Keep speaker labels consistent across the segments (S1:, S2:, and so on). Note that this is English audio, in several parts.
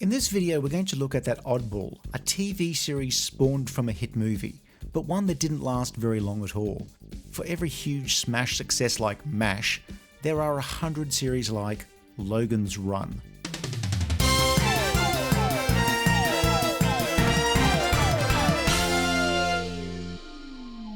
S1: In this video, we're going to look at that oddball, a TV series spawned from a hit movie, but one that didn't last very long at all. For every huge smash success like MASH, there are 100 series like Logan's Run.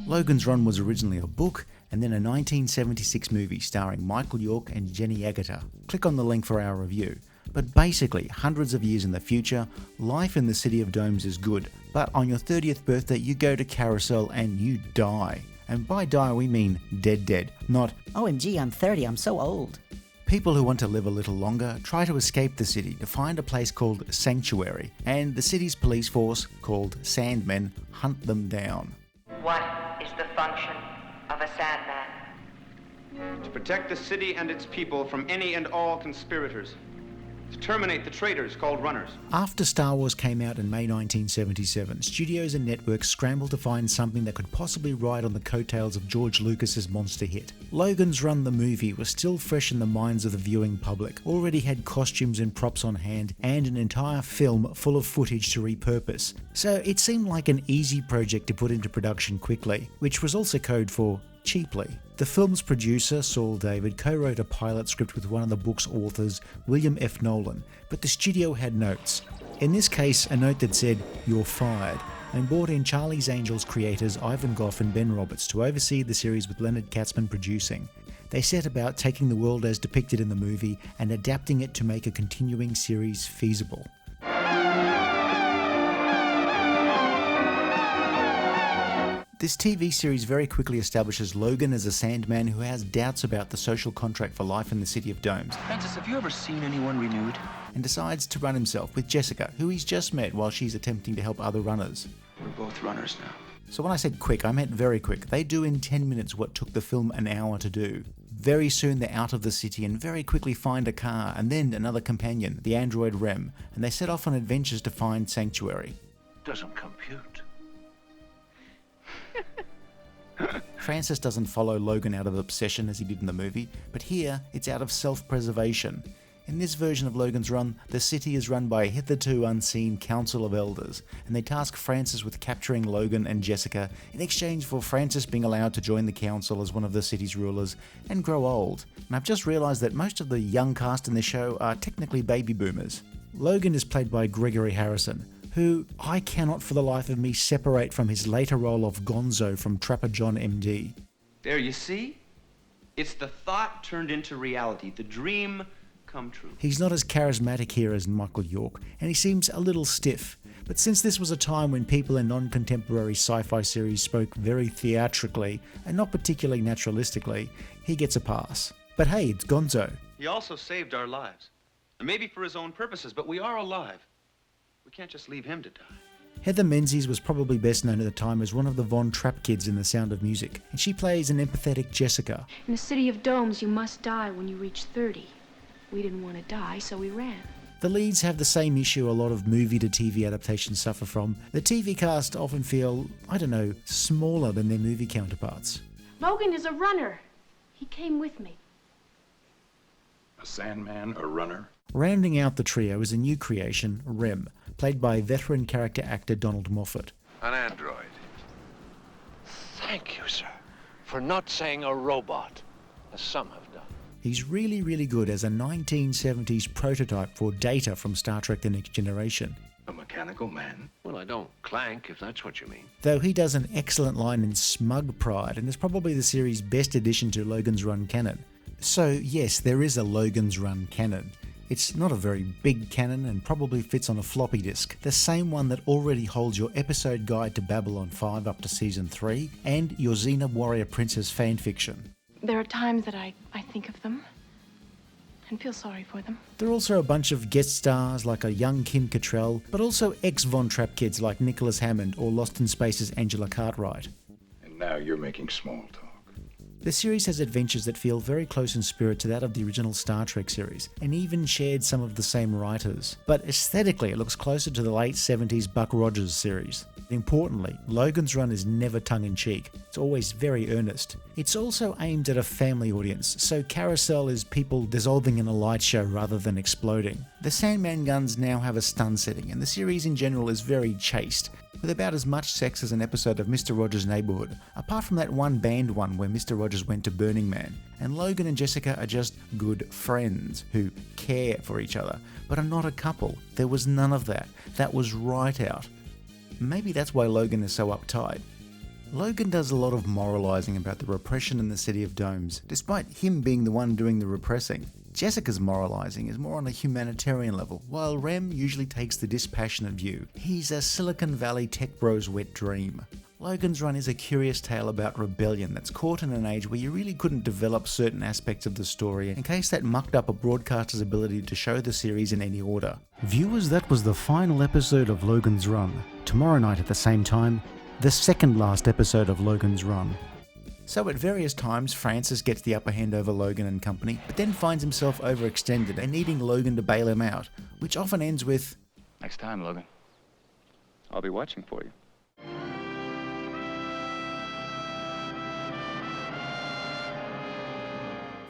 S1: Logan's Run was originally a book and then a 1976 movie starring Michael York and Jenny Agutter. Click on the link for our review. But basically, hundreds of years in the future, life in the City of Domes is good, but on your 30th birthday you go to Carousel and you die. And by die we mean dead, not
S2: OMG, I'm 30, I'm so old.
S1: People who want to live a little longer try to escape the city to find a place called Sanctuary, and the city's police force, called Sandmen, hunt them down.
S3: What is the function of a Sandman?
S4: To protect the city and its people from any and all conspirators. To terminate the traitors called runners.
S1: After Star Wars came out in May 1977, studios and networks scrambled to find something that could possibly ride on the coattails of George Lucas's monster hit. Logan's Run the movie was still fresh in the minds of the viewing public, already had costumes and props on hand, and an entire film full of footage to repurpose. So it seemed like an easy project to put into production quickly, which was also code for cheaply. The film's producer, Saul David, co-wrote a pilot script with one of the book's authors, William F. Nolan, but the studio had notes. In this case, a note that said, "You're fired," and brought in Charlie's Angels creators Ivan Goff and Ben Roberts to oversee the series with Leonard Katzman producing. They set about taking the world as depicted in the movie and adapting it to make a continuing series feasible. This TV series very quickly establishes Logan as a Sandman who has doubts about the social contract for life in the City of Domes.
S5: Francis, have you ever seen anyone renewed?
S1: And decides to run himself with Jessica, who he's just met while she's attempting to help other runners.
S5: We're both runners now.
S1: So when I said quick, I meant very quick. They do in 10 minutes what took the film an hour to do. Very soon they're out of the city and very quickly find a car and then another companion, the android Rem, and they set off on adventures to find Sanctuary.
S5: Doesn't compute.
S1: Francis doesn't follow Logan out of obsession as he did in the movie, but here it's out of self-preservation. In this version of Logan's Run, the city is run by a hitherto unseen council of elders, and they task Francis with capturing Logan and Jessica in exchange for Francis being allowed to join the council as one of the city's rulers and grow old. And I've just realised that most of the young cast in the show are technically baby boomers. Logan is played by Gregory Harrison, who I cannot for the life of me separate from his later role of Gonzo from Trapper John MD.
S4: There, you see? It's the thought turned into reality, the dream come true.
S1: He's not as charismatic here as Michael York, and he seems a little stiff. But since this was a time when people in non-contemporary sci-fi series spoke very theatrically and not particularly naturalistically, he gets a pass. But hey, it's Gonzo.
S4: He also saved our lives. And maybe for his own purposes, but we are alive. We can't just leave him to die.
S1: Heather Menzies was probably best known at the time as one of the Von Trapp kids in The Sound of Music, and she plays an empathetic Jessica.
S6: In the City of Domes, you must die when you reach 30. We didn't want to die, so we ran.
S1: The leads have the same issue a lot of movie-to-TV adaptations suffer from. The TV cast often feel, smaller than their movie counterparts.
S6: Logan is a runner. He came with me.
S7: A Sandman, a runner?
S1: Rounding out the trio is a new creation, Rem, played by veteran character actor Donald Moffat.
S8: An android. Thank you, sir, for not saying a robot, as some have done.
S1: He's really good as a 1970s prototype for Data from Star Trek The Next Generation.
S7: A mechanical man?
S8: Well, I don't clank, if that's what you mean.
S1: Though he does an excellent line in Smug Pride and is probably the series' best addition to Logan's Run canon. So yes, there is a Logan's Run canon. It's not a very big canon and probably fits on a floppy disk, the same one that already holds your episode guide to Babylon 5 up to Season 3 and your Xena Warrior Princess fanfiction.
S6: There are times that I think of them and feel sorry for them.
S1: There are also a bunch of guest stars like a young Kim Cattrall, but also ex-Von Trapp kids like Nicholas Hammond or Lost in Space's Angela Cartwright.
S7: And now you're making small talk.
S1: The series has adventures that feel very close in spirit to that of the original Star Trek series, and even shared some of the same writers. But aesthetically, it looks closer to the late 70s Buck Rogers series. Importantly, Logan's Run is never tongue-in-cheek, it's always very earnest. It's also aimed at a family audience, so Carousel is people dissolving in a light show rather than exploding. The Sandman guns now have a stun setting, and the series in general is very chaste, with about as much sex as an episode of Mr. Rogers' Neighborhood, apart from that one banned one where Mr. Rogers went to Burning Man. And Logan and Jessica are just good friends who care for each other, but are not a couple. There was none of that. That was right out. Maybe that's why Logan is so uptight. Logan does a lot of moralizing about the repression in the City of Domes, despite him being the one doing the repressing. Jessica's moralizing is more on a humanitarian level, while Rem usually takes the dispassionate view. He's a Silicon Valley tech bro's wet dream. Logan's Run is a curious tale about rebellion that's caught in an age where you really couldn't develop certain aspects of the story in case that mucked up a broadcaster's ability to show the series in any order. Viewers, that was the final episode of Logan's Run. Tomorrow night at the same time, the second last episode of Logan's Run. So at various times, Francis gets the upper hand over Logan and company, but then finds himself overextended and needing Logan to bail him out, which often ends with,
S5: Next time, Logan.
S4: I'll be watching for you.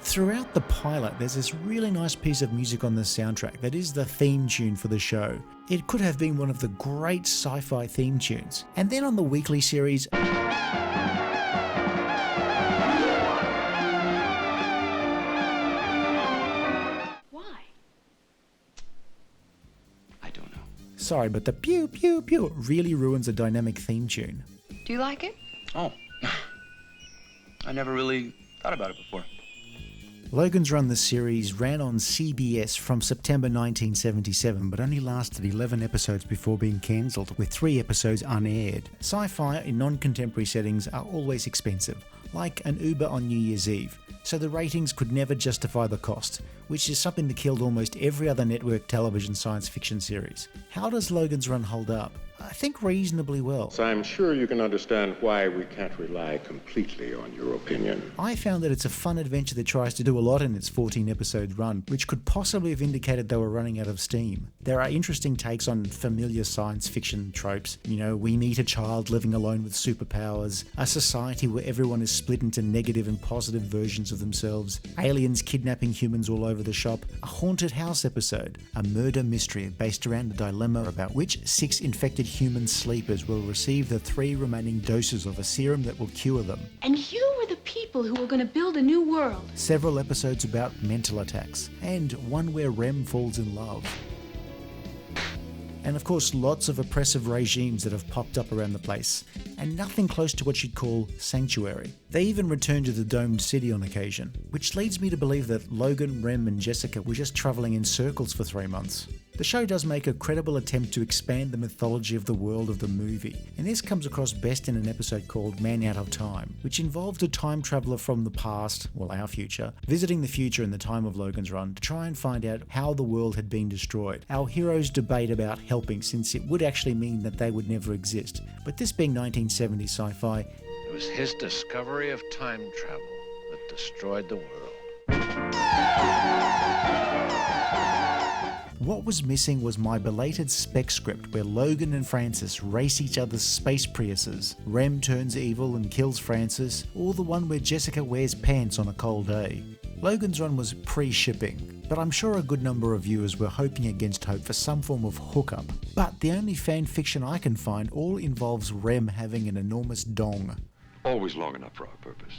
S1: Throughout the pilot, there's this really nice piece of music on the soundtrack that is the theme tune for the show. It could have been one of the great sci-fi theme tunes. And then on the weekly series, sorry, but the pew pew pew really ruins a dynamic theme tune.
S3: Do you like it?
S5: Oh. I never really thought about it before.
S1: Logan's Run, the series, ran on CBS from September 1977, but only lasted 11 episodes before being cancelled, with 3 episodes unaired. Sci-fi in non-contemporary settings are always expensive, like an Uber on New Year's Eve, so the ratings could never justify the cost, which is something that killed almost every other network television science fiction series. How does Logan's Run hold up? I think reasonably well.
S7: So I'm sure you can understand why we can't rely completely on your opinion.
S1: I found that it's a fun adventure that tries to do a lot in its 14-episode run, which could possibly have indicated they were running out of steam. There are interesting takes on familiar science fiction tropes. You know, we meet a child living alone with superpowers, a society where everyone is split into negative and positive versions of themselves, aliens kidnapping humans all over the shop, a haunted house episode, a murder mystery based around a dilemma about which 6 infected human sleepers will receive the 3 remaining doses of a serum that will cure them.
S6: And you were the people who were going to build a new world.
S1: Several episodes about mental attacks, and one where Rem falls in love. And of course, lots of oppressive regimes that have popped up around the place, and nothing close to what you'd call sanctuary. They even return to the domed city on occasion, which leads me to believe that Logan, Rem and Jessica were just travelling in circles for 3 months. The show does make a credible attempt to expand the mythology of the world of the movie, and this comes across best in an episode called Man Out of Time, which involved a time traveller from the past, well our future, visiting the future in the time of Logan's Run to try and find out how the world had been destroyed. Our heroes debate about helping, since it would actually mean that they would never exist, but this being 1970s sci-fi,
S8: It was his discovery of time travel that destroyed the world.
S1: what was missing was my belated spec script where Logan and Francis race each other's space Priuses, Rem turns evil and kills Francis, or the one where Jessica wears pants on a cold day. Logan's Run was pre-shipping, but I'm sure a good number of viewers were hoping against hope for some form of hookup. But the only fan fiction I can find all involves Rem having an enormous dong.
S9: Always long enough for our purpose.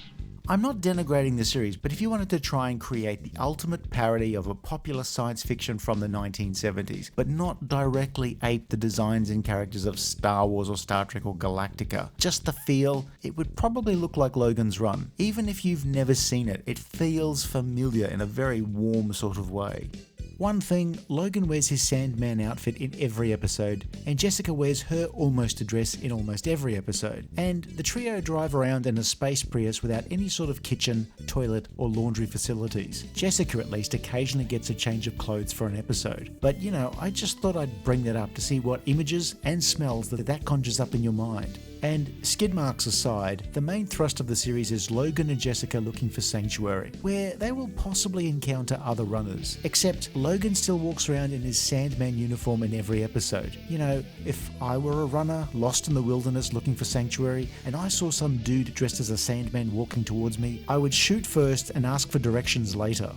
S1: I'm not denigrating the series, but if you wanted to try and create the ultimate parody of a popular science fiction from the 1970s, but not directly ape the designs and characters of Star Wars or Star Trek or Galactica, just the feel, it would probably look like Logan's Run. Even if you've never seen it, it feels familiar in a very warm sort of way. One thing, Logan wears his Sandman outfit in every episode, and Jessica wears her almost dress in almost every episode. And the trio drive around in a space Prius without any sort of kitchen, toilet, or laundry facilities. Jessica at least occasionally gets a change of clothes for an episode. But you know, I just thought I'd bring that up to see what images and smells that conjures up in your mind. And skid marks aside, the main thrust of the series is Logan and Jessica looking for sanctuary, where they will possibly encounter other runners. Except Logan still walks around in his Sandman uniform in every episode. You know, if I were a runner lost in the wilderness looking for sanctuary, and I saw some dude dressed as a Sandman walking towards me, I would shoot first and ask for directions later.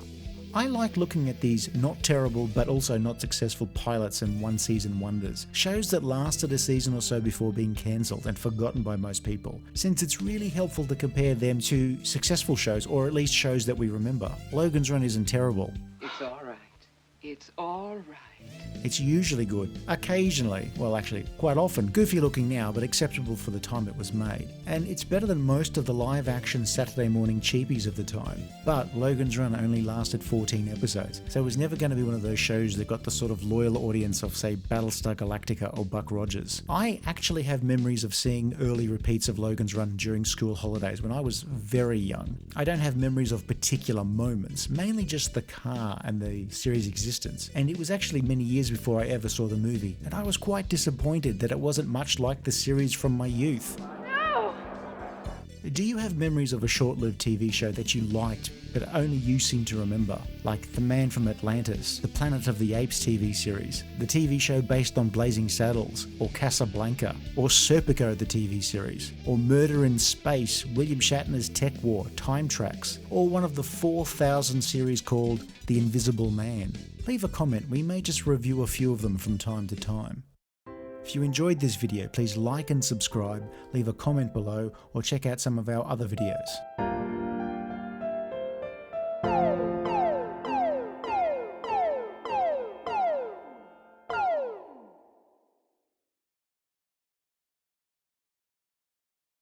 S1: I like looking at these not terrible but also not successful pilots and one-season wonders, shows that lasted a season or so before being cancelled and forgotten by most people, since it's really helpful to compare them to successful shows, or at least shows that we remember. Logan's Run isn't terrible.
S10: It's all right. It's all right.
S1: It's usually good, occasionally, well actually quite often, goofy looking now but acceptable for the time it was made. And it's better than most of the live action Saturday morning cheapies of the time. But Logan's Run only lasted 14 episodes, so it was never going to be one of those shows that got the sort of loyal audience of say Battlestar Galactica or Buck Rogers. I actually have memories of seeing early repeats of Logan's Run during school holidays when I was very young. I don't have memories of particular moments, mainly just the car and the series' existence. And it was actually many years before I ever saw the movie, and I was quite disappointed that it wasn't much like the series from my youth.
S6: No!
S1: Do you have memories of a short-lived TV show that you liked, but only you seem to remember? Like The Man from Atlantis, the Planet of the Apes TV series, the TV show based on Blazing Saddles, or Casablanca, or Serpico the TV series, or Murder in Space, William Shatner's Tech War, Time Tracks, or one of the 4,000 series called The Invisible Man? Leave a comment, we may just review a few of them from time to time. If you enjoyed this video, please like and subscribe, leave a comment below, or check out some of our other videos.